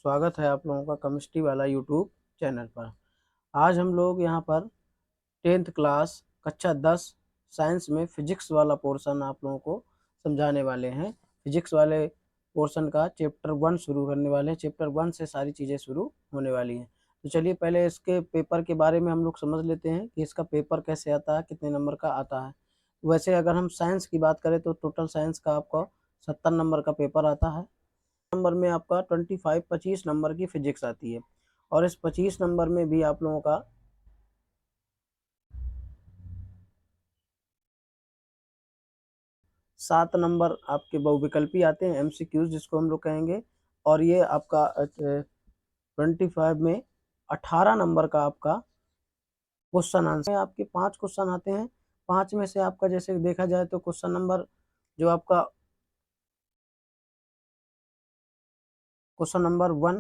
स्वागत है आप लोगों का केमिस्ट्री वाला यूट्यूब चैनल पर। आज हम लोग यहाँ पर 10th क्लास कक्षा 10 साइंस में फिजिक्स वाला पोर्शन आप लोगों को समझाने वाले हैं। फिजिक्स वाले पोर्शन का चैप्टर 1 शुरू करने वाले हैं। चैप्टर 1 से सारी चीज़ें शुरू होने वाली हैं। तो चलिए पहले इसके पेपर के बारे में हम लोग समझ लेते हैं कि इसका पेपर कैसे आता है, कितने नंबर का आता है। वैसे अगर हम साइंस की बात करें तो टोटल साइंस का आपका 70 नंबर का पेपर आता है। नंबर में आपका 25 नंबर की फिजिक्स आती है और इस 25 नंबर में भी आप लोगों का 7 नंबर आपके बहुविकल्पी आते हैं, एमसीक्यूज जिसको हम लोग कहेंगे। और ये आपका 25 में 18 नंबर का आपका क्वेश्चन आंसर आपके 5 क्वेश्चन आते हैं। 5 में से आपका जैसे देखा जाए तो क्वेश्चन नंबर जो आपका क्वेश्चन नंबर 1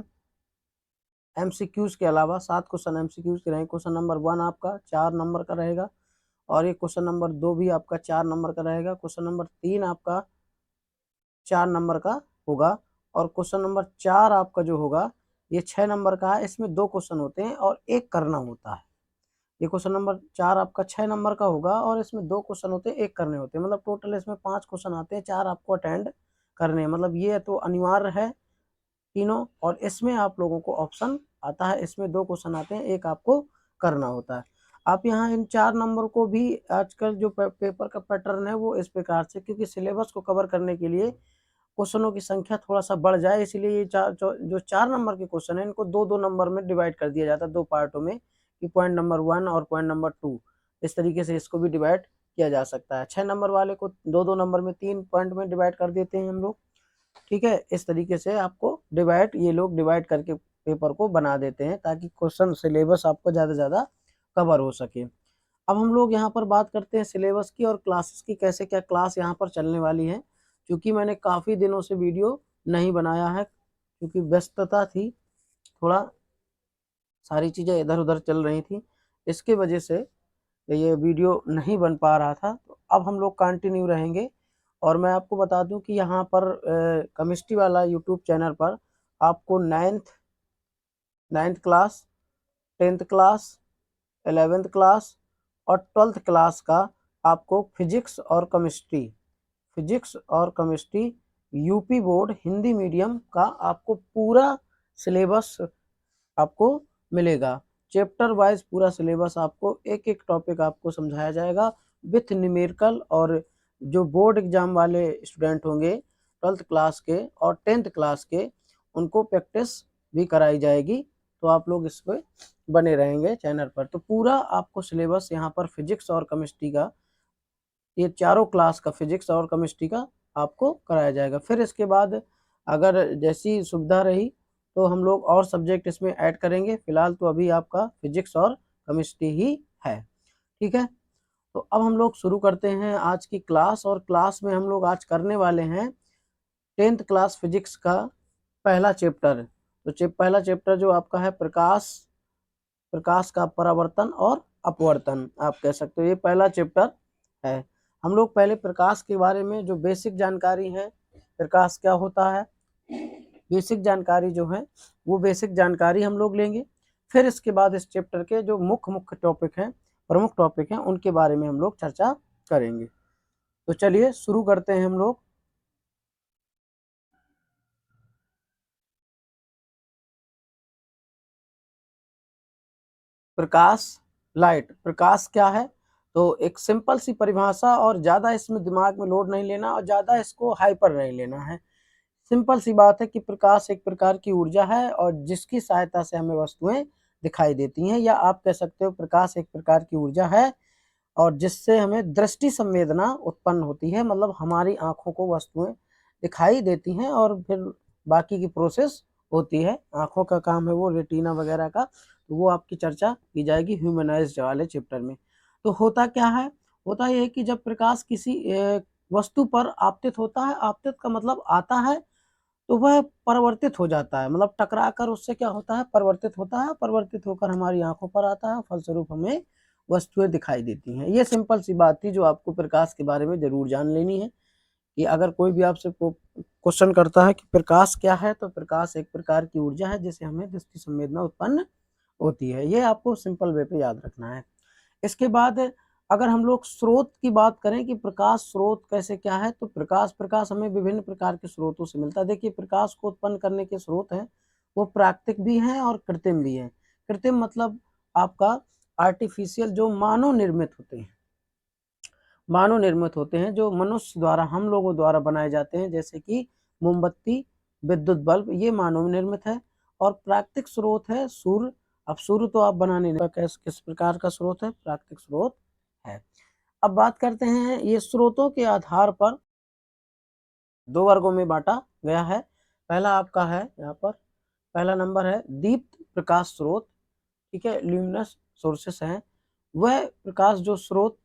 एमसीक्यूज के अलावा 7 क्वेश्चन एमसीक्यूज के रहेंगे। क्वेश्चन नंबर 1 आपका 4 नंबर का रहेगा और ये क्वेश्चन नंबर 2 भी आपका 4 नंबर का रहेगा। क्वेश्चन नंबर 3 आपका 4 नंबर का होगा और क्वेश्चन नंबर 4 आपका जो होगा ये 6 नंबर का है। इसमें 2 क्वेश्चन होते हैं और एक करना होता है। ये क्वेश्चन नंबर 4 आपका 6 नंबर का होगा और इसमें 2 क्वेश्चन होते हैं, एक करने होते हैं। मतलब टोटल इसमें 5 क्वेश्चन आते हैं, 4 आपको अटेंड करने हैं। मतलब ये तो अनिवार्य है तीनों। और इसमें आप लोगों को ऑप्शन आता है, इसमें 2 क्वेश्चन आते हैं, एक आपको करना होता है। आप यहाँ इन 4 नंबर को भी आजकल जो पेपर का पैटर्न है वो इस प्रकार से, क्योंकि सिलेबस को कवर करने के लिए क्वेश्चनों की संख्या थोड़ा सा बढ़ जाए, इसलिए ये जो 4 नंबर के क्वेश्चन है इनको 2-2 नंबर में डिवाइड कर दिया जाता है, 2 पार्टों में, कि पॉइंट नंबर 1 और पॉइंट नंबर 2। इस तरीके से इसको भी डिवाइड किया जा सकता है। 6 नंबर वाले को 2-2 नंबर में 3 पॉइंट में डिवाइड कर देते हैं हम लोग। ठीक है, इस तरीके से आपको ये लोग डिवाइड करके पेपर को बना देते हैं ताकि क्वेश्चन सिलेबस आपको ज़्यादा से ज़्यादा कवर हो सके। अब हम लोग यहाँ पर बात करते हैं सिलेबस की और क्लासेस की, कैसे क्या क्लास यहाँ पर चलने वाली है। क्योंकि मैंने काफ़ी दिनों से वीडियो नहीं बनाया है, क्योंकि व्यस्तता थी, थोड़ा सारी चीज़ें इधर उधर चल रही थी, इसके वजह से ये वीडियो नहीं बन पा रहा था। तो अब हम लोग कंटिन्यू रहेंगे। और मैं आपको बता दूं कि यहाँ पर केमिस्ट्री वाला यूट्यूब चैनल पर आपको ninth class, 10th class, 11th class और 12th क्लास का आपको फिजिक्स और chemistry UP board Hindi medium का आपको पूरा सिलेबस आपको मिलेगा। चैप्टर वाइज पूरा सिलेबस आपको एक एक टॉपिक आपको समझाया जाएगा विथ न्यूमेरिकल। और जो बोर्ड एग्जाम वाले स्टूडेंट होंगे 12th क्लास के और 10th क्लास के, उनको प्रैक्टिस भी कराई जाएगी। तो आप लोग इस पर बने रहेंगे चैनल पर। तो पूरा आपको सिलेबस यहाँ पर फिजिक्स और केमिस्ट्री का, ये चारों क्लास का फिजिक्स और केमिस्ट्री का आपको कराया जाएगा। फिर इसके बाद अगर जैसी सुविधा रही तो हम लोग और सब्जेक्ट इसमें ऐड करेंगे। फिलहाल तो अभी आपका फिजिक्स और केमिस्ट्री ही है। ठीक है, तो अब हम लोग शुरू करते हैं आज की क्लास। और क्लास में हम लोग आज करने वाले हैं 10th क्लास फिजिक्स का पहला चैप्टर। तो पहला चैप्टर जो आपका है प्रकाश का परावर्तन और अपवर्तन, आप कह सकते हो ये पहला चैप्टर है। हम लोग पहले प्रकाश के बारे में जो बेसिक जानकारी है, प्रकाश क्या होता है, बेसिक जानकारी जो है वो बेसिक जानकारी हम लोग लेंगे। फिर इसके बाद इस चैप्टर के जो मुख्य मुख्य टॉपिक हैं, प्रमुख टॉपिक हैं, उनके बारे में हम लोग चर्चा करेंगे। तो चलिए शुरू करते हैं हम लोग। प्रकाश, लाइट, प्रकाश क्या है? तो एक सिंपल सी परिभाषा, और ज़्यादा इसमें दिमाग में लोड नहीं लेना और ज़्यादा इसको हाइपर नहीं लेना है। सिंपल सी बात है कि प्रकाश एक प्रकार की ऊर्जा है और जिसकी सहायता से हमें वस्तुएं दिखाई देती हैं, या आप कह सकते हो प्रकाश एक प्रकार की ऊर्जा है और जिससे हमें दृष्टि संवेदना उत्पन्न होती है। मतलब हमारी आंखों को वस्तुएं दिखाई देती हैं और फिर बाकी की प्रोसेस होती है। आंखों का काम है वो रेटिना वगैरह का, तो वो आपकी चर्चा की जाएगी ह्यूमनाइज्ड वाले चैप्टर में। तो होता क्या है, होता यह है कि जब प्रकाश किसी वस्तु पर आपतित होता है, आपतित का मतलब आता है, तो वह परिवर्तित हो जाता है। मतलब टकरा कर उससे क्या होता है, परिवर्तित होता है। परिवर्तित होकर हमारी आंखों पर आता है, फलस्वरूप हमें वस्तुएं दिखाई देती हैं। ये सिंपल सी बात थी जो आपको प्रकाश के बारे में जरूर जान लेनी है कि अगर कोई भी आपसे क्वेश्चन करता है कि प्रकाश क्या है, तो प्रकाश एक प्रकार की ऊर्जा है जिसे हमें दृष्टि संवेदना उत्पन्न होती है। ये आपको सिंपल वे पे याद रखना है। इसके बाद अगर हम लोग स्रोत की बात करें कि प्रकाश स्रोत कैसे क्या है, तो प्रकाश हमें विभिन्न प्रकार के स्रोतों से मिलता है। देखिए, प्रकाश को उत्पन्न करने के स्रोत हैं वो प्राकृतिक भी हैं और कृत्रिम भी हैं। कृत्रिम मतलब आपका आर्टिफिशियल, जो मानव निर्मित होते हैं, जो मनुष्य द्वारा, हम लोगों द्वारा बनाए जाते हैं, जैसे कि मोमबत्ती, विद्युत बल्ब, ये मानव निर्मित है। और प्राकृतिक स्रोत है सूर्य। अब सूर्य तो आप बनाने नहीं, किस प्रकार का स्रोत है, प्राकृतिक स्रोत है। अब बात करते हैं, ये स्रोतों के आधार पर दो वर्गों में बांटा गया है। पहला आपका है यहाँ पर, पहला नंबर है दीप्त प्रकाश स्रोत, ठीक है, ल्यूमिनस सोर्सेस हैं। वह प्रकाश जो स्रोत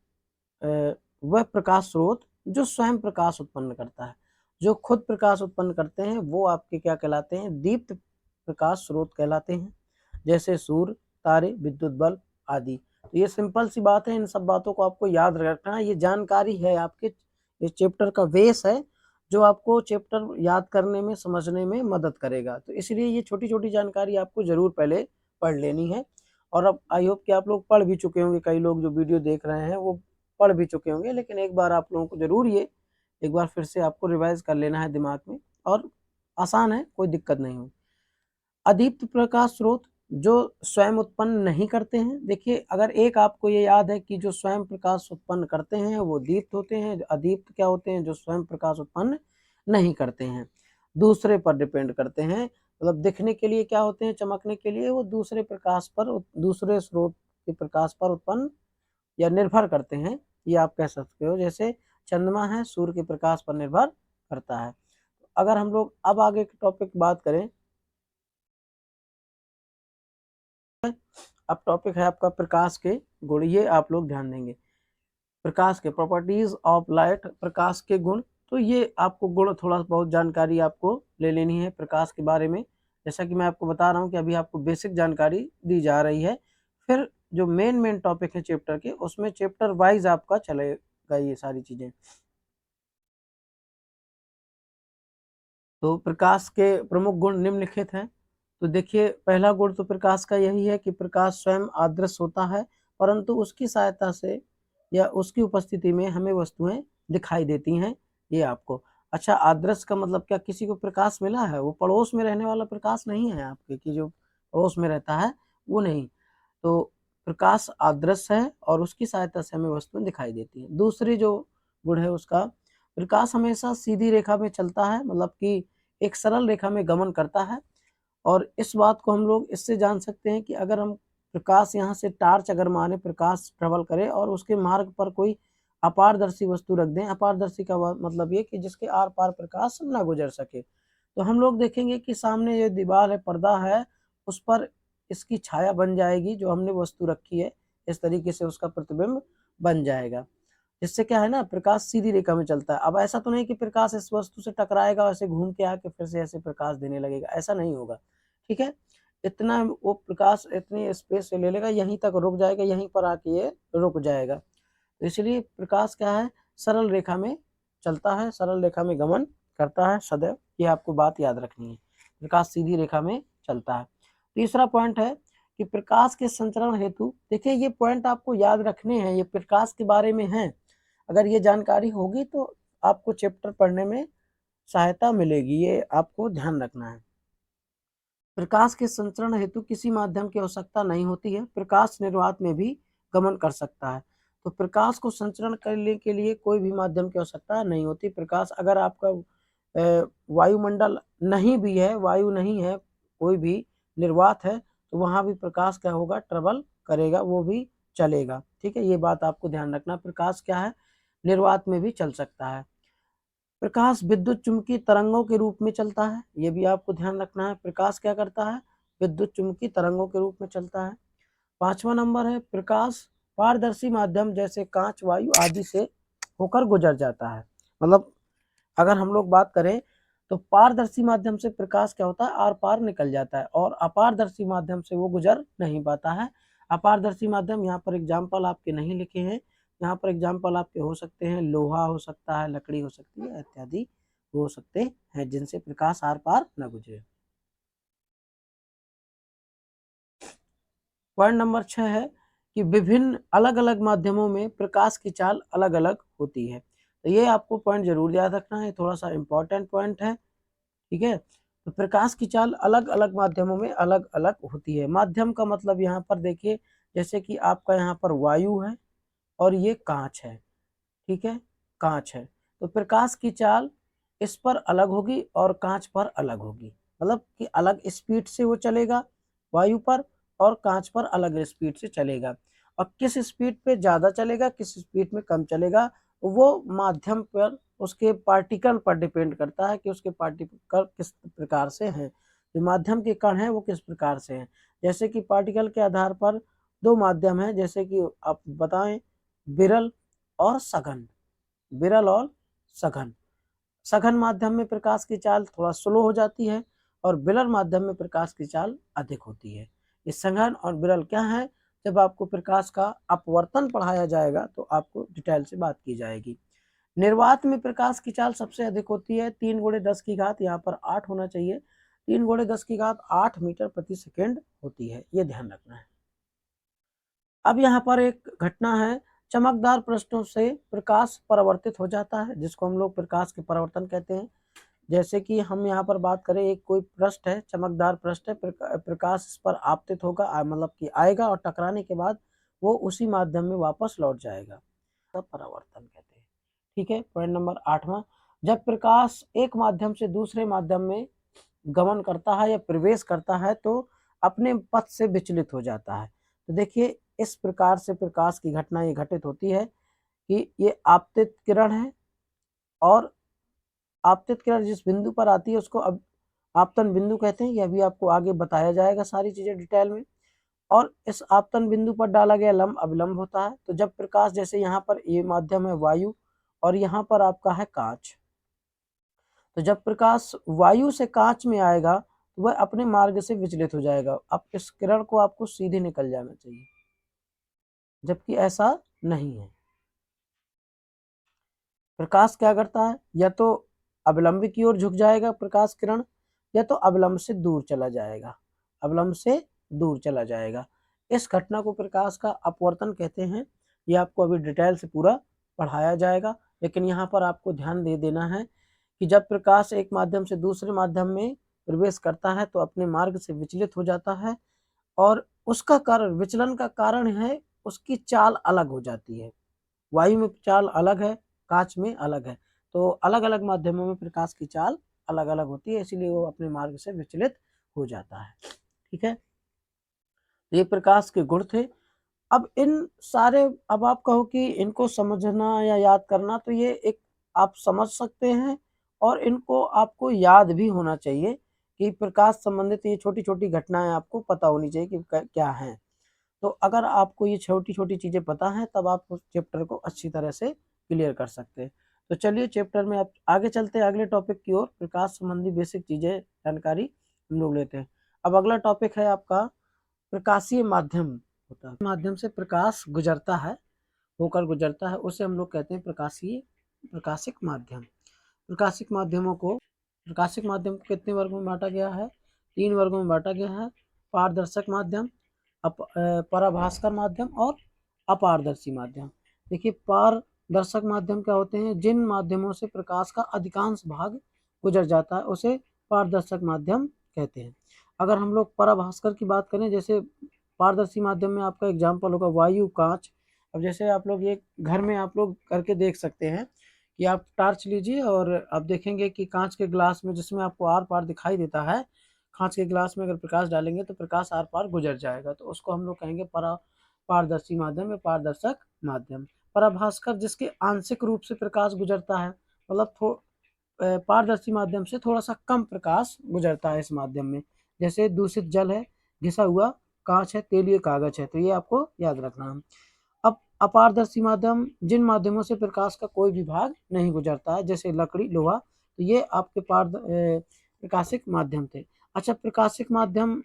वह प्रकाश स्रोत जो स्वयं प्रकाश उत्पन्न करता है। जो खुद प्रकाश उत्पन्न करते हैं वो आपके क्या कहलाते हैं, दीप्त प्रकाश स्रोत कहलाते हैं, जैसे सूर्य, तारे, विद्युत बल्ब आदि। तो ये सिंपल सी बात है, इन सब बातों को आपको याद रखना है। ये जानकारी है आपके इस चैप्टर का बेस है, जो आपको चैप्टर याद करने में, समझने में मदद करेगा। तो इसलिए ये छोटी छोटी जानकारी आपको जरूर पहले पढ़ लेनी है। और अब आई होप कि आप लोग पढ़ भी चुके होंगे, कई लोग जो वीडियो देख रहे हैं वो पढ़ भी चुके होंगे, लेकिन एक बार आप लोगों को जरूर ये एक बार फिर से आपको रिवाइज कर लेना है दिमाग में। और आसान है, कोई दिक्कत नहीं हो। अदीप्त प्रकाश स्रोत जो स्वयं उत्पन्न नहीं करते हैं। देखिए, अगर एक आपको ये याद है कि जो स्वयं प्रकाश उत्पन्न करते हैं वो दीप्त होते हैं, अदीप्त क्या होते हैं, जो स्वयं प्रकाश उत्पन्न नहीं करते हैं, दूसरे पर डिपेंड करते हैं। मतलब दिखने के लिए क्या होते हैं, चमकने के लिए, वो दूसरे प्रकाश पर, दूसरे स्रोत के प्रकाश पर उत्पन्न या निर्भर करते हैं, ये आप कह सकते हो। जैसे चंद्रमा है, सूर्य के प्रकाश पर निर्भर करता है। अगर हम लोग अब आगे के टॉपिक की बात करें, अब टॉपिक है आपका प्रकाश के गुण। ये आप लोग ध्यान देंगे, प्रकाश के प्रॉपर्टीज ऑफ लाइट, प्रकाश के गुण। तो ये आपको गुण थोड़ा बहुत जानकारी आपको ले लेनी है प्रकाश के बारे में। जैसा कि मैं आपको बता रहा हूँ कि अभी आपको बेसिक जानकारी दी जा रही है, फिर जो मेन टॉपिक है चैप्टर के, उसमें चैप्टर वाइज आपका चलेगा ये सारी चीजें। तो प्रकाश के प्रमुख गुण निम्नलिखित हैं। तो देखिए, पहला गुण तो प्रकाश का यही है कि प्रकाश स्वयं अदृश्य होता है, परंतु उसकी सहायता से या उसकी उपस्थिति में हमें वस्तुएं दिखाई देती हैं। ये आपको, अच्छा, अदृश्य का मतलब क्या, किसी को प्रकाश मिला है, वो पड़ोस में रहने वाला प्रकाश नहीं है आपके, कि जो पड़ोस में रहता है वो नहीं। तो प्रकाश अदृश्य है और उसकी सहायता से हमें वस्तुएं दिखाई देती हैं। दूसरी जो गुण है उसका, प्रकाश हमेशा सीधी रेखा में चलता है, मतलब कि एक सरल रेखा में गमन करता है। और इस बात को हम लोग इससे जान सकते हैं कि अगर हम प्रकाश यहाँ से टॉर्च अगर मारे, प्रकाश ट्रेवल करे और उसके मार्ग पर कोई अपारदर्शी वस्तु रख दें, अपारदर्शी का मतलब ये कि जिसके आर पार प्रकाश ना गुजर सके, तो हम लोग देखेंगे कि सामने ये दीवार है, पर्दा है, उस पर इसकी छाया बन जाएगी, जो हमने वस्तु रखी है इस तरीके से उसका प्रतिबिंब बन जाएगा, जिससे क्या है ना, प्रकाश सीधी रेखा में चलता है। अब ऐसा तो नहीं कि प्रकाश इस वस्तु से टकराएगा, ऐसे घूम के आके फिर से ऐसे प्रकाश देने लगेगा, ऐसा नहीं होगा, ठीक है। इतना वो प्रकाश इतनी स्पेस से ले लेगा, यहीं तक रुक जाएगा, यहीं पर आके ये रुक जाएगा। तो इसलिए प्रकाश क्या है, सरल रेखा में चलता है, सरल रेखा में गमन करता है सदैव, ये आपको बात याद रखनी है, प्रकाश सीधी रेखा में चलता है। तीसरा पॉइंट है कि प्रकाश के संचरण हेतु, देखिए ये पॉइंट आपको याद रखने हैं, ये प्रकाश के बारे में है। अगर ये जानकारी होगी तो आपको चैप्टर पढ़ने में सहायता मिलेगी, ये आपको ध्यान रखना है। प्रकाश के संचरण हेतु किसी माध्यम की आवश्यकता नहीं होती है, प्रकाश निर्वात में भी गमन कर सकता है। तो प्रकाश को संचरण करने के लिए कोई भी माध्यम की आवश्यकता नहीं होती। प्रकाश अगर आपका वायुमंडल नहीं भी है, वायु नहीं है, कोई भी निर्वात है, तो वहाँ भी प्रकाश क्या होगा, ट्रेवल करेगा, वो भी चलेगा, ठीक है। ये बात आपको ध्यान रखना, प्रकाश क्या है, निर्वात में भी चल सकता है। प्रकाश विद्युत चुम्बकीय तरंगों के रूप में चलता है, ये भी आपको ध्यान रखना है। प्रकाश क्या करता है, विद्युत चुम्बकीय तरंगों के रूप में चलता है। पांचवा नंबर है, प्रकाश पारदर्शी माध्यम जैसे कांच, वायु आदि से होकर गुजर जाता है। मतलब अगर हम लोग बात करें तो पारदर्शी माध्यम से प्रकाश क्या होता है, आर पार निकल जाता है, और अपारदर्शी माध्यम से वो गुजर नहीं पाता है। अपारदर्शी माध्यम, यहाँ पर एग्जाम्पल आपके नहीं लिखे हैं, यहाँ पर एग्जाम्पल आपके हो सकते हैं, लोहा हो सकता है, लकड़ी हो सकती है, इत्यादि हो सकते हैं जिनसे प्रकाश आर पार न गुजरे। पॉइंट नंबर 6 है कि विभिन्न अलग अलग माध्यमों में प्रकाश की चाल अलग अलग होती है। तो ये आपको पॉइंट जरूर याद रखना है, थोड़ा सा इंपॉर्टेंट पॉइंट है, ठीक है। तो प्रकाश की चाल अलग अलग माध्यमों में अलग अलग होती है। माध्यम का मतलब यहाँ पर देखिए, जैसे कि आपका यहाँ पर वायु है और ये कांच है, ठीक है, कांच है, तो प्रकाश की चाल इस पर अलग होगी और कांच पर अलग होगी, मतलब कि अलग स्पीड से वो चलेगा वायु पर और कांच पर अलग स्पीड से चलेगा। और किस स्पीड पे ज़्यादा चलेगा, किस स्पीड में कम चलेगा, वो माध्यम पर उसके पार्टिकल पर डिपेंड करता है कि उसके पार्टिकल किस प्रकार से हैं, जो माध्यम के कण हैं वो किस प्रकार से हैं। जैसे कि पार्टिकल के आधार पर दो माध्यम हैं, जैसे कि आप बताएं, विरल और सघन। विरल और सघन। सघन माध्यम में प्रकाश की चाल थोड़ा स्लो हो जाती है और विरल माध्यम में प्रकाश की चाल अधिक होती है। ये सघन और विरल क्या है, जब आपको प्रकाश का अपवर्तन पढ़ाया जाएगा तो आपको डिटेल से बात की जाएगी। निर्वात में प्रकाश की चाल सबसे अधिक होती है, 3 × 10⁻, यहाँ पर 8 होना चाहिए, 3 × 10⁸ मीटर प्रति सेकेंड होती है, ये ध्यान रखना है। अब यहाँ पर एक घटना है, चमकदार पृष्ठों से प्रकाश परावर्तित हो जाता है, जिसको हम लोग प्रकाश के परावर्तन कहते हैं। जैसे कि हम यहाँ पर बात करें, एक कोई पृष्ठ है, चमकदार पृष्ठ है, प्रकाश इस पर आपतित होगा, मतलब कि आएगा और टकराने के बाद वो उसी माध्यम में वापस लौट जाएगा, तब परावर्तन कहते हैं, ठीक है। पॉइंट नंबर 8वां, जब प्रकाश एक माध्यम से दूसरे माध्यम में गमन करता है या प्रवेश करता है तो अपने पथ से विचलित हो जाता है। तो देखिए, इस प्रकार से प्रकाश की घटना ये घटित होती है कि ये आपतित किरण है और आपतित किरण जिस बिंदु पर आती है उसको अब आपतन बिंदु कहते हैं। यह भी आपको आगे बताया जाएगा सारी चीजें डिटेल में। और इस आपतन बिंदु पर डाला गया लंब अभिलंब होता है। तो जब प्रकाश, जैसे यहाँ पर ये माध्यम है वायु और यहाँ पर आपका है कांच, तो जब प्रकाश वायु से कांच में आएगा तो वह अपने मार्ग से विचलित हो जाएगा। अब इस किरण को आपको सीधे निकल जाना चाहिए, जबकि ऐसा नहीं है। प्रकाश क्या करता है, या तो अवलंब की ओर झुक जाएगा प्रकाश किरण, या तो अवलंब से दूर चला जाएगा, अवलंब से दूर चला जाएगा। इस घटना को प्रकाश का अपवर्तन कहते हैं। ये आपको अभी डिटेल से पूरा पढ़ाया जाएगा, लेकिन यहाँ पर आपको ध्यान दे देना है कि जब प्रकाश एक माध्यम से दूसरे माध्यम में प्रवेश करता है तो अपने मार्ग से विचलित हो जाता है और उसका कारण, विचलन का कारण है उसकी चाल अलग हो जाती है। वायु में चाल अलग है, कांच में अलग है, तो अलग अलग माध्यमों में प्रकाश की चाल अलग अलग होती है, इसीलिए वो अपने मार्ग से विचलित हो जाता है, ठीक है। ये प्रकाश के गुण थे। अब इन सारे, अब आप कहो कि इनको समझना या याद करना, तो ये एक आप समझ सकते हैं और इनको आपको याद भी होना चाहिए कि प्रकाश संबंधित ये छोटी छोटी घटनाएं आपको पता होनी चाहिए कि क्या है। तो अगर आपको ये छोटी छोटी चीज़ें पता हैं तब आप उस चैप्टर को अच्छी तरह से क्लियर कर सकते हैं। तो चलिए चैप्टर में आप आगे चलते हैं, अगले टॉपिक की ओर, प्रकाश संबंधी बेसिक चीज़ें जानकारी हम लोग लेते हैं। अब अगला टॉपिक है आपका प्रकाशीय माध्यम होता है, माध्यम से प्रकाश गुजरता है, होकर गुजरता है, उसे हम लोग कहते हैं प्रकाशिक माध्यम। प्रकाशिक माध्यमों को, प्रकाशिक माध्यम को कितने वर्गों में बांटा गया है, 3 वर्गों में बांटा गया है। पारदर्शक माध्यम, पराभास्कर माध्यम और अपारदर्शी माध्यम। देखिए, पारदर्शक माध्यम क्या होते हैं, जिन माध्यमों से प्रकाश का अधिकांश भाग गुजर जाता है उसे पारदर्शक माध्यम कहते हैं। अगर हम लोग पराभास्कर की बात करें, जैसे पारदर्शी माध्यम में आपका एग्जाम्पल होगा वायु, कांच। अब जैसे आप लोग ये घर में आप लोग करके देख सकते हैं कि आप टार्च लीजिए और आप देखेंगे कि कांच के ग्लास में, जिसमें आपको आर पार दिखाई देता है, कांच के ग्लास में अगर प्रकाश डालेंगे तो प्रकाश आर पार गुजर जाएगा, तो उसको हम लोग कहेंगे पारदर्शी माध्यम या पारदर्शक माध्यम। पराभास्कर जिसके आंशिक रूप से प्रकाश गुजरता है, मतलब पारदर्शी माध्यम से थोड़ा सा कम प्रकाश गुजरता है इस माध्यम में। जैसे दूषित जल है, घिसा हुआ कांच है, तेलीय कागज है, तो ये आपको याद रखना है। अब अपारदर्शी माध्यम, जिन माध्यमों से प्रकाश का कोई भी भाग नहीं गुजरता है, जैसे लकड़ी, लोहा, तो ये आपके प्रकाशिक माध्यम थे। अच्छा, प्रकाशिक माध्यम,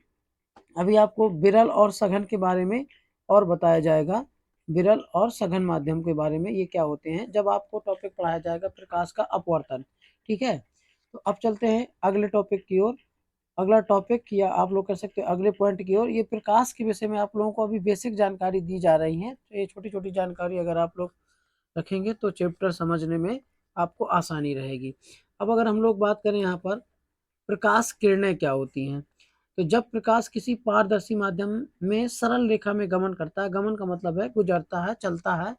अभी आपको विरल और सघन के बारे में और बताया जाएगा। विरल और सघन माध्यम के बारे में ये क्या होते हैं, जब आपको टॉपिक पढ़ाया जाएगा प्रकाश का अपवर्तन। ठीक है, तो अब चलते हैं अगले टॉपिक की ओर। अगला टॉपिक या आप लोग कह सकते हो अगले पॉइंट की ओर। ये प्रकाश के विषय में आप लोगों को अभी बेसिक जानकारी दी जा रही है, तो ये छोटी छोटी जानकारी अगर आप लोग रखेंगे तो चैप्टर समझने में आपको आसानी रहेगी। अब अगर हम लोग बात करें यहाँ पर प्रकाश किरणें क्या होती हैं, तो जब प्रकाश किसी पारदर्शी माध्यम में सरल रेखा में गमन करता है, गमन का मतलब है गुजरता है, चलता है,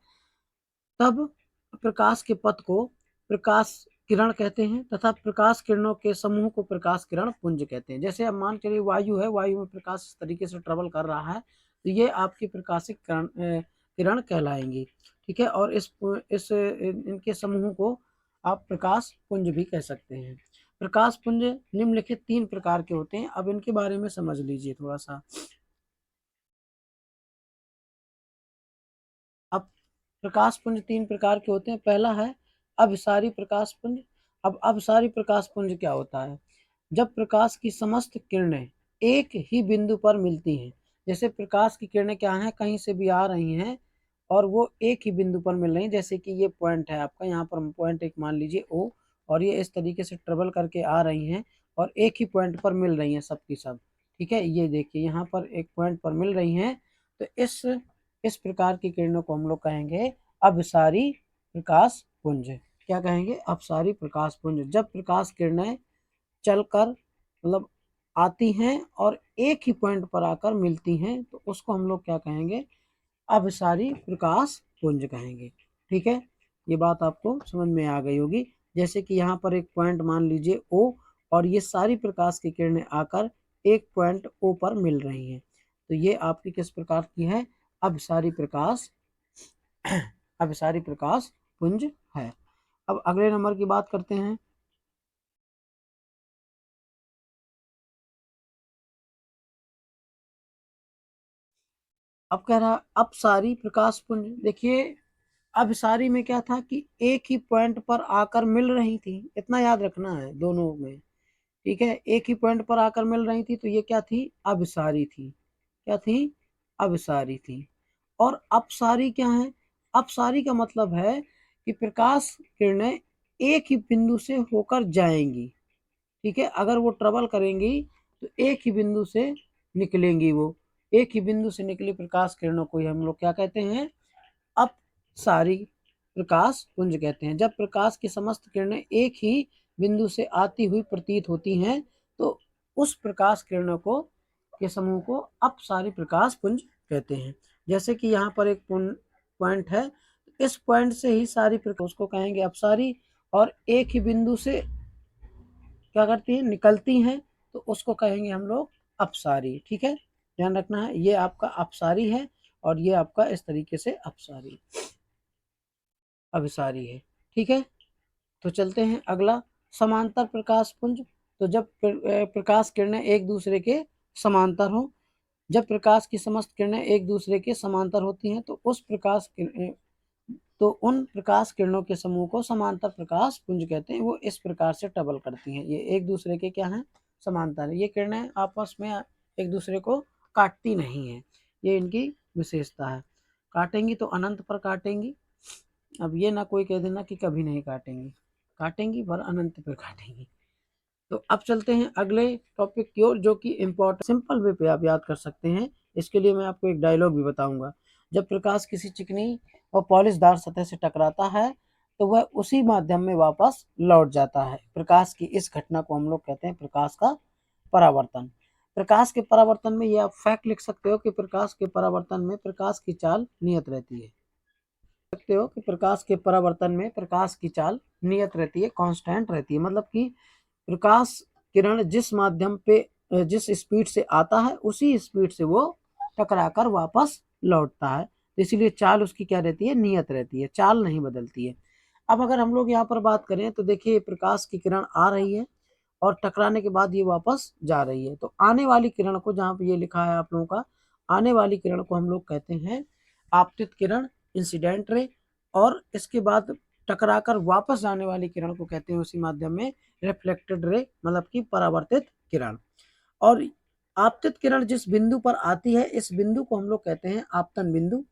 तब प्रकाश के पथ को प्रकाश किरण कहते हैं तथा प्रकाश किरणों के समूह को प्रकाश किरण पुंज कहते हैं। जैसे अब मान चलिए वायु है, वायु में प्रकाश इस तरीके से ट्रेवल कर रहा है, तो ये आपकी प्रकाशिक किरण कहलाएंगी। ठीक है, और इस इनके समूह को आप प्रकाश पुंज भी कह सकते हैं। प्रकाश पुंज निम्नलिखित 3 प्रकार के होते हैं। अब इनके बारे में समझ लीजिए थोड़ा सा। अब प्रकाश पुंज 3 प्रकार के होते हैं। पहला है अभिसारी प्रकाश पुंज। अब अभिसारी प्रकाश पुंज क्या होता है, जब प्रकाश की समस्त किरणें एक ही बिंदु पर मिलती हैं। जैसे प्रकाश की किरणें क्या हैं, कहीं से भी आ रही हैं और वो एक ही बिंदु पर मिल रही हैं। जैसे कि ये पॉइंट है आपका, यहाँ पर पॉइंट एक मान लीजिए ओ, और ये इस तरीके से ट्रेवल करके आ रही हैं और एक ही पॉइंट पर मिल रही हैं सब की सब। ठीक है, ये देखिए यहाँ पर एक पॉइंट पर मिल रही हैं, तो इस प्रकार की किरणों को हम लोग कहेंगे अभिसारी प्रकाश पुंज। क्या कहेंगे, अपसारी प्रकाश पुंज। जब प्रकाश किरणें चलकर मतलब आती हैं और एक ही पॉइंट पर आकर मिलती हैं, तो उसको हम लोग क्या कहेंगे, अभिसारी प्रकाश पुंज कहेंगे। ठीक है, ये बात आपको समझ में आ गई होगी। जैसे कि यहाँ पर एक पॉइंट मान लीजिए ओ, और ये सारी प्रकाश की किरणें आकर एक पॉइंट ओ पर मिल रही हैं, तो ये आपकी किस प्रकार की है, अभिसारी प्रकाश अभिसारी प्रकाश पुंज है। अब अगले नंबर की बात करते हैं। अब कह रहा अपसारी प्रकाश पुंज। देखिए अभिसारी में क्या था कि एक ही पॉइंट पर आकर मिल रही थी, इतना याद रखना है दोनों में। ठीक है, एक ही पॉइंट पर आकर मिल रही थी, तो ये क्या थी, अभिसारी थी। क्या थी, अभिसारी थी। और अपसारी क्या है, अपसारी का मतलब है कि प्रकाश किरणें एक ही बिंदु से होकर जाएंगी। ठीक है, अगर वो ट्रेवल करेंगी तो एक ही बिंदु से निकलेंगी। वो एक ही बिंदु से निकली प्रकाश किरणों को ही हम लोग क्या कहते हैं, अपसारी प्रकाश पुंज कहते हैं। जब प्रकाश की समस्त किरणें एक ही बिंदु से आती हुई प्रतीत होती हैं, तो उस प्रकाश किरणों को के समूह को अपसारी प्रकाश पुंज कहते हैं। जैसे कि यहाँ पर एक पॉइंट है, इस पॉइंट से ही सारी प्रकाश उसको कहेंगे अपसारी, और एक ही बिंदु से क्या करती हैं, निकलती हैं, तो उसको कहेंगे हम लोग अपसारी। ठीक है, ध्यान रखना है, ये आपका अपसारी है और ये आपका इस तरीके से अपसारी अभिसारी है। ठीक है, तो चलते हैं अगला, समांतर प्रकाश पुंज। तो जब प्रकाश किरणें एक दूसरे के समांतर हो, जब प्रकाश की समस्त किरणें एक दूसरे के समांतर होती हैं, तो उन प्रकाश किरणों के समूह को समांतर प्रकाश पुंज कहते हैं। वो इस प्रकार से ट्रेवल करती हैं, ये एक दूसरे के क्या हैं, समांतर है। ये किरणें आपस में एक दूसरे को काटती नहीं है, ये इनकी विशेषता है। काटेंगी तो अनंत पर काटेंगी। अब ये ना कोई कह देना कि कभी नहीं काटेंगी, काटेंगी पर अनंत पर काटेंगी। तो अब चलते हैं अगले टॉपिक की ओर, जो कि इम्पोर्टेंट सिंपल वे पे आप याद कर सकते हैं। इसके लिए मैं आपको एक डायलॉग भी बताऊंगा। जब प्रकाश किसी चिकनी और पॉलिशदार सतह से टकराता है, तो वह उसी माध्यम में वापस लौट जाता है। प्रकाश की इस घटना को हम लोग कहते हैं प्रकाश का परावर्तन। प्रकाश के परावर्तन में ये आप फैक्ट लिख सकते हो कि प्रकाश के परावर्तन में प्रकाश की चाल नियत रहती है। सकते हो कि प्रकाश के परावर्तन में प्रकाश की चाल नियत रहती है, कांस्टेंट रहती है। मतलब कि प्रकाश किरण जिस माध्यम पे जिस स्पीड से आता है, उसी स्पीड से वो टकराकर वापस लौटता है। तो इसीलिए चाल उसकी क्या रहती है, नियत रहती है, चाल नहीं बदलती है। अब अगर हम लोग यहाँ पर बात करें तो देखिए प्रकाश की किरण आ रही है और टकराने के बाद ये वापस जा रही है। तो आने वाली किरण को, जहाँ पे ये लिखा है आप लोगों का, आने वाली किरण को हम लोग कहते हैं आपतित किरण, इंसिडेंट रे। और इसके बाद टकराकर वापस जाने वाली किरण को कहते हैं उसी माध्यम में रिफ्लेक्टेड रे, मतलब कि परावर्तित किरण। और आपतित किरण जिस बिंदु पर आती है, इस बिंदु को हम लोग कहते हैं आपतन बिंदु।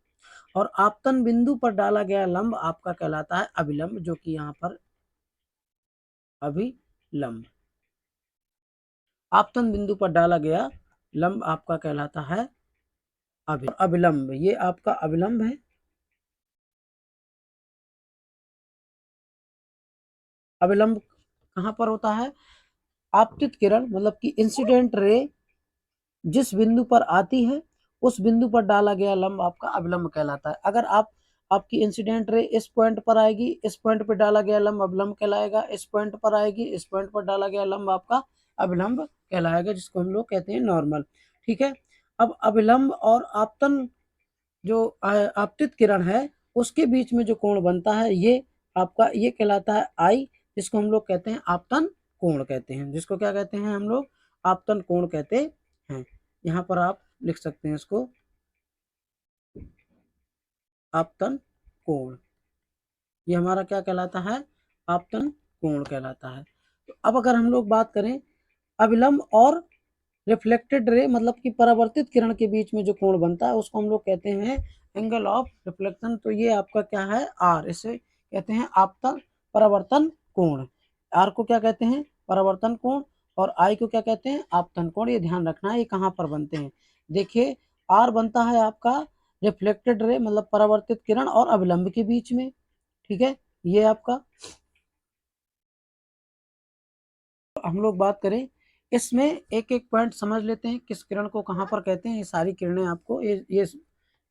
और आपतन बिंदु पर डाला गया लंब आपका कहलाता है अभिलंब, जो कि यहाँ पर अभिलंब। आपतन बिंदु पर डाला गया लंब आपका कहलाता है अभिलंब। ये आपका अभिलंब है। अभिलंब कहाँ पर होता है? आपतित किरण मतलब कि इंसिडेंट रे जिस बिंदु पर आती है उस बिंदु पर डाला गया लंब आपका अभिलंब कहलाता है। अगर आपकी इंसिडेंट रे इस पॉइंट पर आएगी, इस पॉइंट पर डाला गया लंब अभिलंब कहलाएगा, इस पॉइंट पर आएगी, इस पॉइंट पर डाला गया लंब आपका अभिलंब कहलाएगा, जिसको हम लोग कहते हैं नॉर्मल। ठीक है। अब अभिलंब और आपतन जो आपतित किरण है उसके बीच में जो कोण बनता है ये कहलाता है आई, जिसको हम लोग कहते हैं आपतन कोण कहते हैं। जिसको क्या कहते हैं हम लोग? आपतन कोण कहते हैं। यहाँ पर आप लिख सकते हैं इसको आपतन कोण। ये हमारा क्या कहलाता है? आपतन कोण कहलाता है। तो अब अगर हम लोग बात करें अभिलंब और रिफ्लेक्टेड रे मतलब कि परावर्तित किरण के बीच में जो कोण बनता है उसको हम लोग कहते हैं एंगल ऑफ रिफ्लेक्शन। तो ये आपका क्या है? आर। इसे कहते हैं आपतन परावर्तन कोण। आर को क्या कहते हैं? परावर्तन कोण। और आई को क्या कहते हैं? आपतन कोण। ये ध्यान रखना है ये कहाँ पर बनते हैं। देखिए आर बनता है आपका रिफ्लेक्टेड रे मतलब परावर्तित किरण और अभिलंब के बीच में। ठीक है। ये आपका हम लोग बात करें इसमें एक एक पॉइंट समझ लेते हैं किस किरण को कहाँ पर कहते हैं। ये सारी किरणें आपको ये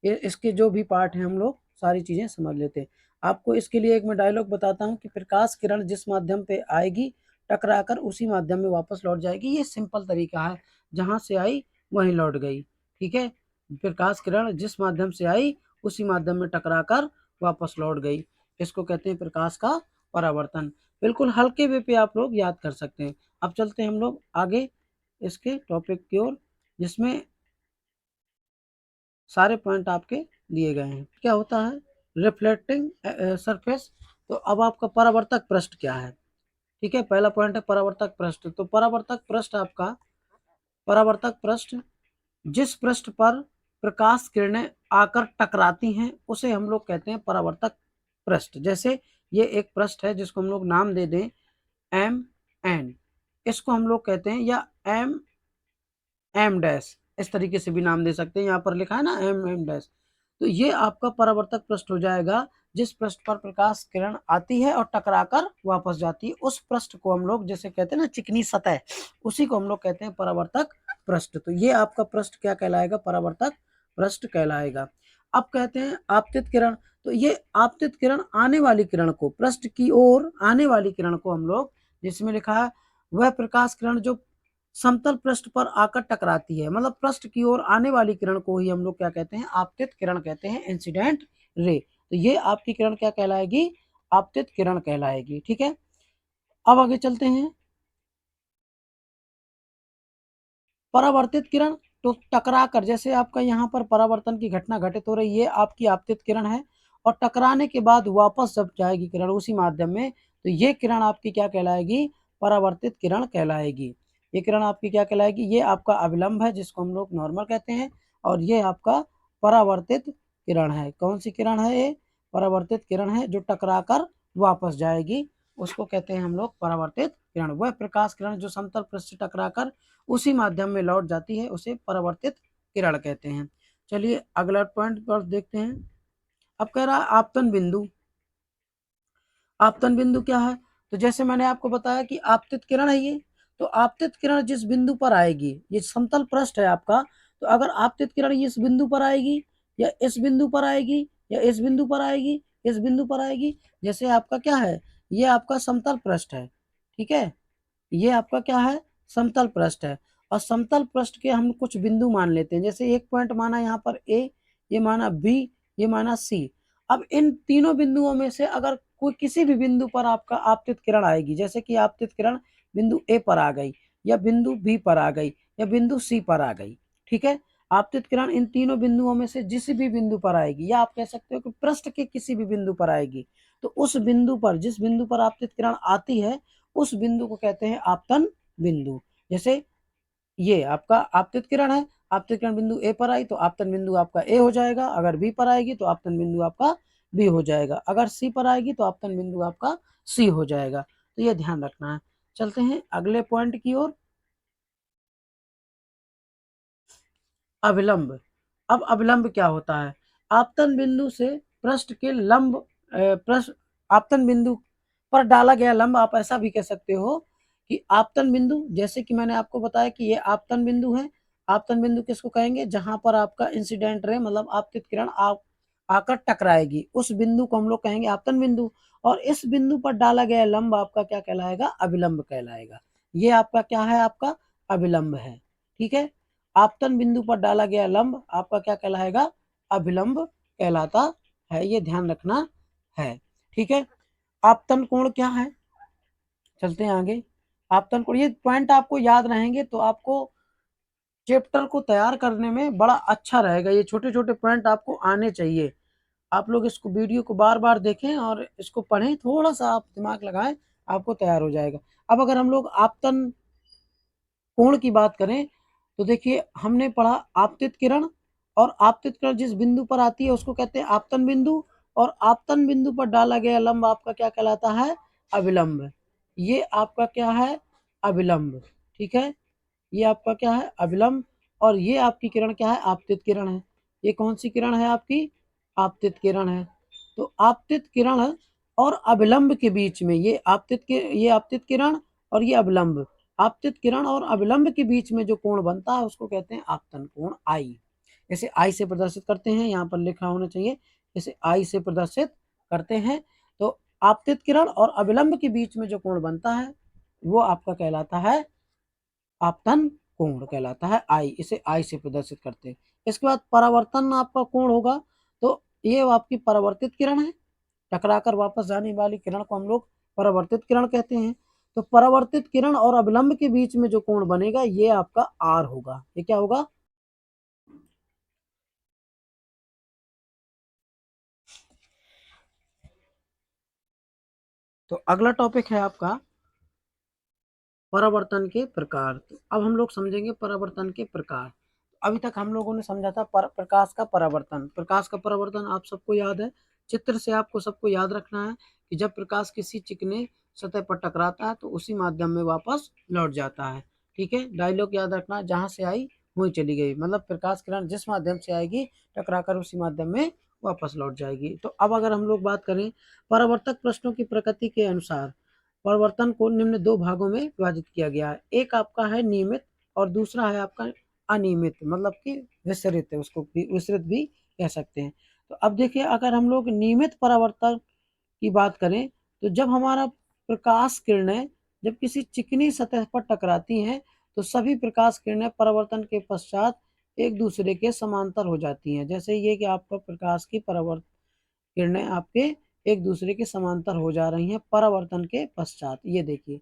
इसके जो भी पार्ट हैं हम लोग सारी चीजें समझ लेते हैं। आपको इसके लिए एक मैं डायलॉग बताता हूँ कि प्रकाश किरण जिस माध्यम पे आएगी टकराकर उसी माध्यम में वापस लौट जाएगी। ये सिंपल तरीका है, जहां से आई वहीं लौट गई। ठीक है। प्रकाश किरण जिस माध्यम से आई उसी माध्यम में टकराकर वापस लौट गई, इसको कहते हैं प्रकाश का परावर्तन। बिल्कुल हल्के वे पे आप लोग याद कर सकते हैं। अब चलते हैं हम लोग आगे इसके टॉपिक की ओर, जिसमें सारे पॉइंट आपके दिए गए हैं। क्या होता है रिफ्लेक्टिंग सरफेस? तो अब आपका परावर्तक पृष्ठ क्या है? ठीक है। पहला पॉइंट है परावर्तक पृष्ठ। तो परावर्तक पृष्ठ आपका परावर्तक पृष्ठ जिस पृष्ठ पर प्रकाश किरणें आकर टकराती हैं उसे हम लोग कहते हैं परावर्तक पृष्ठ। जैसे ये एक पृष्ठ है जिसको हम लोग नाम दे दें एम एन, इसको हम लोग कहते हैं, या एम एम डैश इस तरीके से भी नाम दे सकते हैं। यहाँ पर लिखा है ना एम एम डैश। तो ये आपका परावर्तक पृष्ठ हो जाएगा जिस पृष्ठ पर प्रकाश किरण आती है और टकराकर वापस जाती है। उस पृष्ठ को हम लोग जैसे कहते हैं ना चिकनी सतह, उसी को हम लोग कहते हैं परावर्तक पृष्ठ। तो ये आपका पृष्ठ क्या कहलाएगा? परावर्तक पृष्ठ कहलाएगा। अब कहते हैं आपतित किरण। तो ये आपतित किरण आने वाली किरण को, पृष्ठ की ओर आने वाली किरण को हम लोग, जिसमें लिखा है वह प्रकाश किरण जो समतल पृष्ठ पर आकर टकराती है, मतलब पृष्ठ की ओर आने वाली किरण को ही हम लोग क्या कहते हैं? आपतित किरण कहते हैं, इंसिडेंट रे। तो ये आपकी किरण क्या कहलाएगी? आपतित किरण कहलाएगी। ठीक है। अब आगे चलते हैं। परावर्तित किरण तो टकरा कर, जैसे आपका यहाँ पर परावर्तन की घटना घटित हो रही है, आपकी आपतित किरण है, और टकराने के बाद वापस जब जाएगी किरण उसी माध्यम में, तो ये किरण आपकी क्या कहलाएगी? परावर्तित किरण कहलाएगी। ये किरण आपकी क्या कहलाएगी? ये आपका अविलंब है जिसको हम लोग नॉर्मल कहते हैं, और ये आपका परावर्तित किरण है। कौन सी किरण है ये? परावर्तित किरण है जो टकरा कर वापस जाएगी, उसको कहते हैं हम लोग परावर्तित किरण। वह प्रकाश किरण जो समतल पृष्ठ से टकराकर उसी माध्यम में लौट जाती है उसे परावर्तित किरण कहते हैं। चलिए अगला पॉइंट पर देखते हैं। अब कह रहा है आपतन बिंदु। आपतन बिंदु क्या है? तो जैसे मैंने आपको बताया कि आपतित किरण है ये, तो आपतित किरण जिस बिंदु पर आएगी, ये समतल पृष्ठ है आपका, तो अगर आपतित किरण इस बिंदु पर आएगी या इस बिंदु पर आएगी या इस बिंदु पर आएगी, इस बिंदु पर आएगी, जैसे आपका क्या है, ये आपका समतल पृष्ठ है। ठीक है। ये आपका क्या है? समतल पृष्ठ है। और समतल पृष्ठ के हम कुछ बिंदु मान लेते हैं, जैसे एक पॉइंट माना यहाँ पर ए, ये माना बी, ये माना सी। अब इन तीनों बिंदुओं में से अगर कोई किसी भी बिंदु पर आपका आपतित किरण आएगी, जैसे कि आपतित किरण बिंदु ए पर आ गई, या बिंदु बी पर आ गई, या बिंदु सी पर आ गई। ठीक है। आपतित किरण इन तीनों बिंदुओं में से जिस भी बिंदु पर आएगी, या आप कह सकते हो कि पृष्ठ के किसी भी बिंदु पर आएगी, तो उस बिंदु पर, जिस बिंदु पर आपतित किरण आती है, उस बिंदु को कहते हैं आपतन बिंदु। जैसे ये आपका आपतित किरण है, आपतित किरण बिंदु ए पर आई तो आपतन बिंदु आपका ए हो जाएगा, अगर बी पर आएगी तो आपतन बिंदु आपका बी हो जाएगा, अगर सी पर आएगी तो आपतन बिंदु आपका सी हो जाएगा। तो ये ध्यान रखना है। चलते हैं अगले पॉइंट की ओर। अविलंब। अब अविलंब क्या होता है? आपतन बिंदु से पृष्ठ के लंब पृष्ठ आपतन बिंदु पर डाला गया लंब, आप ऐसा भी कह सकते हो कि आपतन बिंदु, जैसे कि मैंने आपको बताया कि ये आपतन बिंदु है। आपतन बिंदु किसको कहेंगे? जहां पर आपका इंसिडेंट रे मतलब आपतित किरण आकर टकराएगी, उस बिंदु को हम लोग कहेंगे आपतन बिंदु। और इस बिंदु पर डाला गया लंब आपका क्या कहलाएगा? अविलंब कहलाएगा। ये आपका क्या है? आपका अविलंब है। ठीक है, आपतन बिंदु पर डाला गया लंब आपका क्या कहलाएगा? अभिलंब कहलाता है। ये ध्यान रखना है। ठीक है, आपतन कोण क्या है? चलते हैं आगे। आपतन कोण, ये पॉइंट आपको याद रहेंगे तो आपको चैप्टर को तैयार करने में बड़ा अच्छा रहेगा। ये छोटे छोटे पॉइंट आपको आने चाहिए। आप लोग इसको वीडियो को बार बार देखें और इसको पढ़ें, थोड़ा सा आप दिमाग लगाएं, आपको तैयार हो जाएगा। अब अगर हम लोग आपतन कोण की बात करें तो देखिए, हमने पढ़ा आपतित किरण, और आपतित किरण जिस बिंदु पर आती है उसको कहते हैं आपतन बिंदु, और आपतन बिंदु पर डाला गया लंब आपका क्या कहलाता है? अविलंब। ये आपका क्या है? अविलंब। ठीक है, ये आपका क्या है? अविलंब। और ये आपकी किरण क्या है? आपतित किरण है। ये कौन सी किरण है आपकी? आपतित किरण है। तो आपतित किरण और अविलंब के बीच में ये आपतित किरण और ये अविलंब, आपतित किरण और अविलंब के बीच में जो कोण बनता है उसको कहते हैं आपतन कोण आई। इसे आई से प्रदर्शित करते हैं, यहाँ पर लिखा होना चाहिए, इसे आई से प्रदर्शित करते हैं। तो आपतित किरण और अविलंब के बीच में जो कोण बनता है वो आपका कहलाता है आपतन कोण कहलाता है आई। इसे आई से प्रदर्शित करते हैं। इसके बाद परावर्तन आपका कोण होगा, तो ये आपकी परावर्तित किरण है, टकराकर वापस जाने वाली किरण को हम लोग परावर्तित किरण कहते हैं। तो परावर्तित किरण और अविलंब के बीच में जो कोण बनेगा ये आपका आर होगा। ये क्या होगा? तो अगला टॉपिक है आपका परावर्तन के प्रकार। तो अब हम लोग समझेंगे परावर्तन के प्रकार। अभी तक हम लोगों ने समझा था प्रकाश का परावर्तन। प्रकाश का परावर्तन आप सबको याद है, चित्र से आपको सबको याद रखना है कि जब प्रकाश किसी चिकने सतह पर टकराता है तो उसी माध्यम में वापस लौट जाता है। ठीक है, डायलॉग याद रखना, जहां से आई वहीं चली गई, मतलब प्रकाश किरण जिस माध्यम से आएगी टकराकर उसी माध्यम में वापस लौट जाएगी। तो अब अगर हम लोग बात करें परावर्तक प्रश्नों की प्रकृति के अनुसार, परिवर्तन को निम्न दो भागों में विभाजित किया गया है। एक आपका है नियमित और दूसरा है आपका अनियमित, मतलब कि विसरित है, उसको भी विसरित भी कह सकते हैं। तो अब देखिए, अगर हम लोग नियमित परावर्तन की बात करें तो जब हमारा प्रकाश किरणें जब किसी चिकनी सतह पर टकराती हैं तो सभी प्रकाश किरणें परावर्तन के पश्चात एक दूसरे के समांतर हो जाती हैं। जैसे ये कि आपका प्रकाश की परावर्तन किरणें आपके एक दूसरे के समांतर हो जा रही हैं परावर्तन के पश्चात। ये देखिए,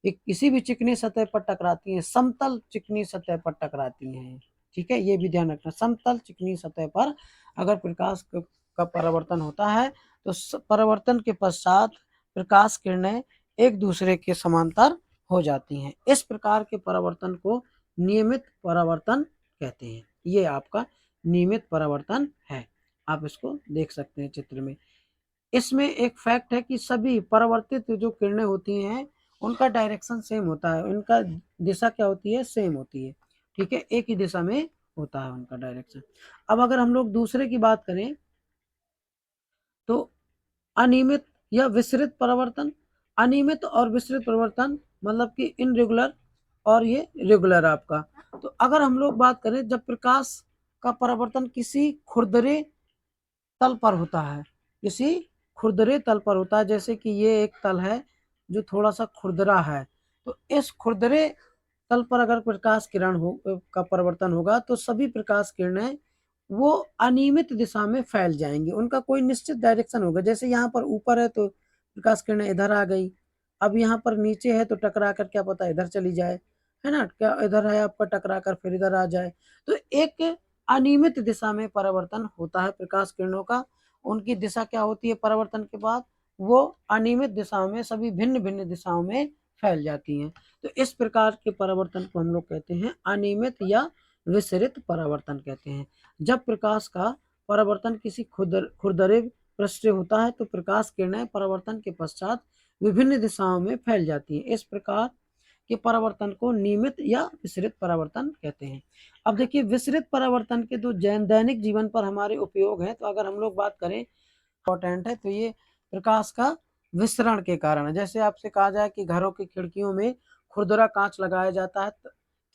एक किसी भी चिकनी सतह पर टकराती हैं, समतल चिकनी सतह पर टकराती हैं। ठीक है, ये भी ध्यान रखना, समतल चिकनी सतह पर अगर प्रकाश का परावर्तन होता है तो परावर्तन के पश्चात प्रकाश किरणें एक दूसरे के समांतर हो जाती हैं। इस प्रकार के परावर्तन को नियमित परावर्तन कहते हैं। ये आपका नियमित परावर्तन है, आप इसको देख सकते हैं चित्र में। इसमें एक फैक्ट है कि सभी परावर्तित जो किरणें होती हैं उनका डायरेक्शन सेम होता है, उनका दिशा क्या होती है? सेम होती है। ठीक है, एक ही दिशा में होता है उनका डायरेक्शन। अब अगर हम लोग दूसरे की बात करें तो अनियमित या विसरित परिवर्तन। अनियमित और विसरित परिवर्तन मतलब कि इनरेगुलर और ये रेगुलर आपका। तो अगर हम लोग बात करें जब प्रकाश का परावर्तन किसी खुरदरे तल पर होता है, किसी खुरदरे तल पर होता है, जैसे कि ये एक तल है जो थोड़ा सा खुरदरा है, तो इस खुरदरे तल पर अगर प्रकाश किरण हो का परिवर्तन होगा तो सभी प्रकाश किरणें वो अनियमित दिशा में फैल जाएंगी, उनका कोई निश्चित डायरेक्शन होगा। जैसे यहाँ पर ऊपर है तो प्रकाश किरणें इधर आ गई, अब यहाँ पर नीचे है तो टकरा कर क्या पता इधर चली जाए, है ना, क्या इधर है आपका टकरा कर फिर इधर आ जाए। तो एक अनियमित दिशा में परिवर्तन होता है प्रकाश किरणों का। उनकी दिशा क्या होती है परावर्तन के बाद? वो अनियमित दिशाओं में, सभी भिन्न भिन्न दिशाओं में फैल जाती हैं। तो इस प्रकार के परावर्तन को हम लोग कहते हैं अनियमित या विसरित परावर्तन कहते हैं। जब प्रकाश का परावर्तन किसी खुरदरे पृष्ठ से होता है तो प्रकाश किरणें परावर्तन के पश्चात विभिन्न दिशाओं में फैल जाती हैं। इस प्रकार के परावर्तन को नियमित या विसरित परावर्तन कहते हैं। अब देखिए विसरित परावर्तन के जो दैनिक जीवन पर हमारे उपयोग है, तो अगर हम लोग बात करें इम्पोर्टेंट है, तो ये प्रकाश का विसरण के कारण है। जैसे आपसे कहा जाए कि घरों की खिड़कियों में खुरदरा कांच लगाया जाता है,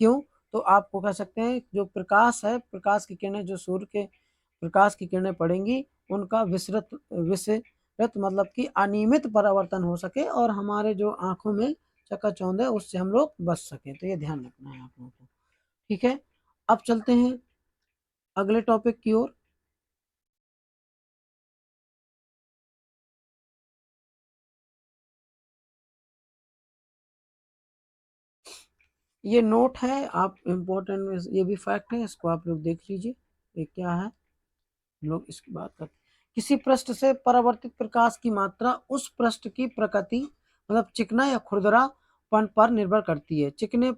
क्यों? तो आपको कह सकते हैं जो प्रकाश है, प्रकाश की किरणें जो सूर्य के प्रकाश की किरणें पड़ेंगी, उनका विसरित मतलब कि अनियमित परावर्तन हो सके और हमारे जो आंखों में चकाचौंध है उससे हम लोग बच सकें। तो ये ध्यान रखना है आप लोगों को। ठीक है, अब चलते हैं अगले टॉपिक की ओर। ये नोट है, आप इम्पोर्टेंट, ये भी फैक्ट है, इसको आप लोग देख लीजिए ये क्या है। लोग इसकी बात करते हैं, किसी पृष्ठ से परावर्तित प्रकाश की मात्रा उस पृष्ठ की प्रकृति मतलब चिकना या खुरदरापन पर निर्भर करती है। चिकने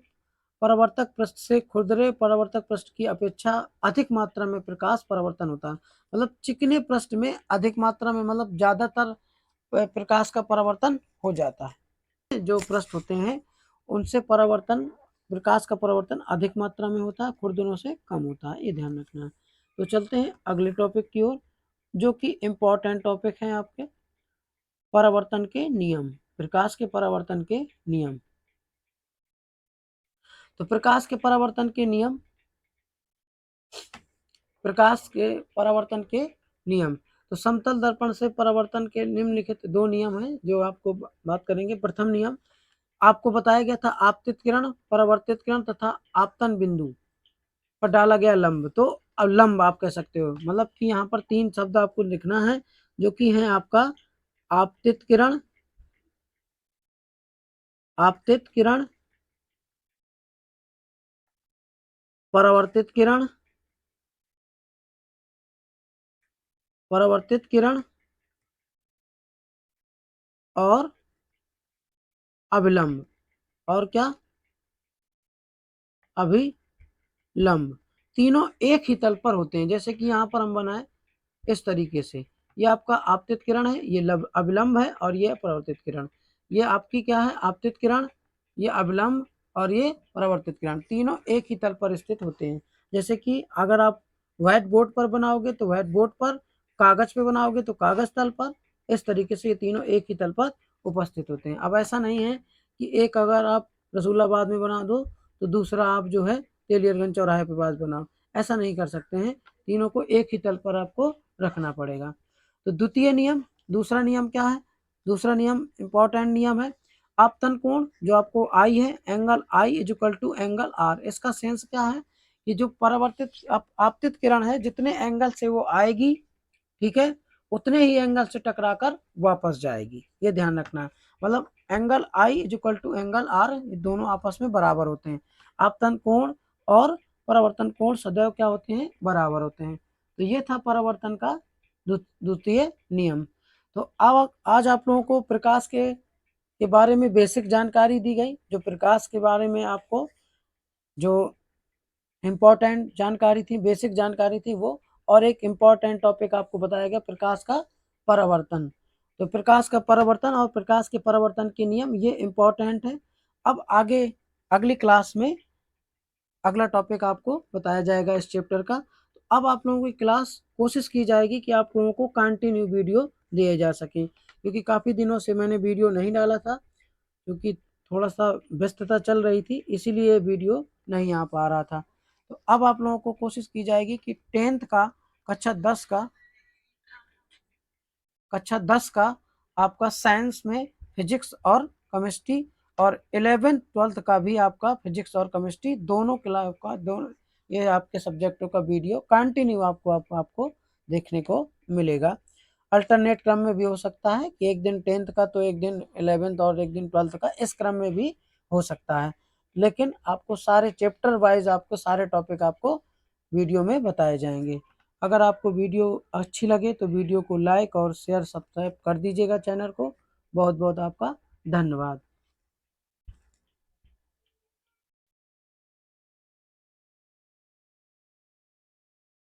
परावर्तक पृष्ठ से खुरदरे परावर्तक पृष्ठ की अपेक्षा अधिक मात्रा में प्रकाश परावर्तन होता है। मतलब चिकने पृष्ठ में अधिक मात्रा में मतलब ज्यादातर प्रकाश का परावर्तन हो जाता है। जो पृष्ठ होते हैं उनसे परावर्तन प्रकाश का परावर्तन अधिक मात्रा में होता है, खुरदरों से कम होता है, ये ध्यान रखना है। तो चलते हैं अगले टॉपिक की ओर, जो कि इम्पोर्टेंट टॉपिक है आपके परावर्तन के नियम, प्रकाश के परावर्तन के नियम। तो प्रकाश के परावर्तन के नियम, प्रकाश के परावर्तन के नियम। तो समतल दर्पण से परावर्तन के निम्नलिखित दो नियम हैं जो आपको बात करेंगे। प्रथम नियम आपको बताया गया था, आपतित किरण, परावर्तित किरण तथा आपतन बिंदु पर डाला गया लंब। तो अब लंब आप कह सकते हो, मतलब कि यहाँ पर तीन शब्द आपको लिखना है जो कि है आपका आपतित किरण, आपतित किरण, परावर्तित किरण, परावर्तित किरण और अभिलंब। और क्या? अभिलंब। तीनों एक ही तल पर होते हैं, जैसे कि यहाँ पर हम बनाए इस तरीके से। ये आपका आपतित किरण है, ये अभिलंब है और ये परावर्तित किरण। ये आपकी क्या है? आपतित किरण, ये अभिलंब और ये परावर्तित किरण, तीनों एक ही तल पर स्थित होते हैं। जैसे कि अगर आप व्हाइट बोर्ड पर बनाओगे तो व्हाइट बोर्ड पर, कागज पे बनाओगे तो कागज तल पर, इस तरीके से ये तीनों एक ही तल पर उपस्थित होते हैं। अब ऐसा नहीं है कि एक अगर आप रसूलाबाद में बना दो तो दूसरा आप जो है तेलियरगंज चौराहे पे पास बनाओ, ऐसा नहीं कर सकते हैं। तीनों को एक ही तल पर आपको रखना पड़ेगा। तो द्वितीय नियम, दूसरा नियम क्या है? दूसरा नियम इंपॉर्टेंट नियम है, आपतन कोण जो आपको आई है, angle I is equal to angle R. इसका सेंस क्या है कि जो परावर्तित आपतित किरण है जितने एंगल से वो आएगी, ठीक है, उतने ही एंगल से टकराकर वापस जाएगी, ये ध्यान रखना है। मतलब angle I is equal to angle R, ये दोनों आपस में बराबर होते हैं। आपतन कोण और परावर्तन कोण सदैव क्या होते हैं? बराबर होते हैं। तो ये था परावर्तन का द्वितीय नियम। तो अब आज आप लोगों को प्रकाश के बारे में बेसिक जानकारी दी गई, जो प्रकाश के बारे में आपको जो इम्पोर्टेंट जानकारी थी, बेसिक जानकारी थी वो, और एक इम्पोर्टेंट टॉपिक आपको बताया गया प्रकाश का परावर्तन। तो प्रकाश का परावर्तन और प्रकाश के परावर्तन के नियम ये इम्पोर्टेंट है। अब आगे अगली क्लास में अगला टॉपिक आपको बताया जाएगा इस चैप्टर का। तो अब आप लोगों की क्लास कोशिश की जाएगी कि आप लोगों को कंटिन्यू वीडियो दिए जा सके, क्योंकि काफ़ी दिनों से मैंने वीडियो नहीं डाला था, क्योंकि थोड़ा सा व्यस्तता चल रही थी, इसीलिए वीडियो नहीं आ पा रहा था। तो अब आप लोगों को कोशिश की जाएगी कि 10th का कक्षा 10 का आपका साइंस में फिजिक्स और केमिस्ट्री, और 11th 12th का भी आपका फिजिक्स और केमिस्ट्री दोनों क्लास का दोनों ये आपके सब्जेक्टों का वीडियो कंटिन्यू आपको देखने को मिलेगा। अल्टरनेट क्रम में भी हो सकता है कि एक दिन 10th का तो एक दिन 11th और एक दिन 12th का, इस क्रम में भी हो सकता है। लेकिन आपको सारे चैप्टर वाइज आपको सारे टॉपिक आपको वीडियो में बताए जाएंगे। अगर आपको वीडियो अच्छी लगे तो वीडियो को लाइक और शेयर सब्सक्राइब कर दीजिएगा चैनल को। बहुत बहुत आपका धन्यवाद।